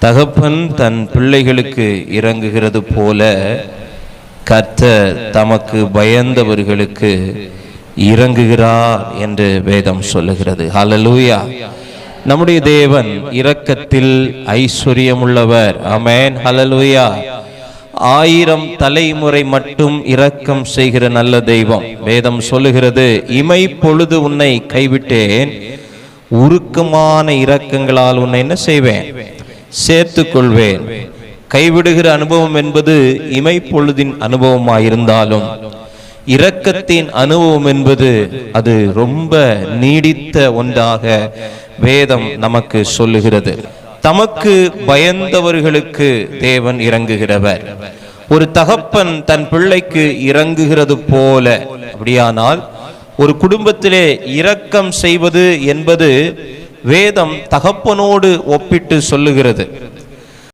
தகப்பன் தன் பிள்ளைகளுக்கு இரங்குகிறது போல கர்த்தர் தமக்கு பயந்தவர்களுக்கு இரங்குகிறார் என்று வேதம் சொல்லுகிறது. ஹல்லேலூயா. நம்முடைய தேவன் இரக்கத்தில் ஐஸ்வர்யமுள்ளவர். ஆமென். ஹல்லேலூயா. 1000 தலைமுறை மட்டும் இரக்கம் செய்கிற நல்ல தெய்வம். வேதம் சொல்லுகிறது, இமை பொழுது உன்னை கைவிட்டேன், உருக்கமான இரக்கங்களால் உன்னை என்ன செய்வேன்? சேர்த்து கொள்வேன். கைவிடுகிற அனுபவம் என்பது இமை பொழுதின் அனுபவமாயிருந்தாலும் இரக்கத்தின் அனுபவம் என்பது அது ரொம்ப நீடித்த ஒன்றாக வேதம் நமக்கு சொல்லுகிறது. தமக்கு பயந்தவர்களுக்கு தேவன் இரங்குகிறவர். ஒரு தகப்பன் தன் பிள்ளைக்கு இரங்குகிறது போல, அப்படியானால் ஒரு குடும்பத்திலே இரக்கம் செய்வது என்பது வேதம் தகப்பனோடு ஒப்பிட்டு சொல்லுகிறது.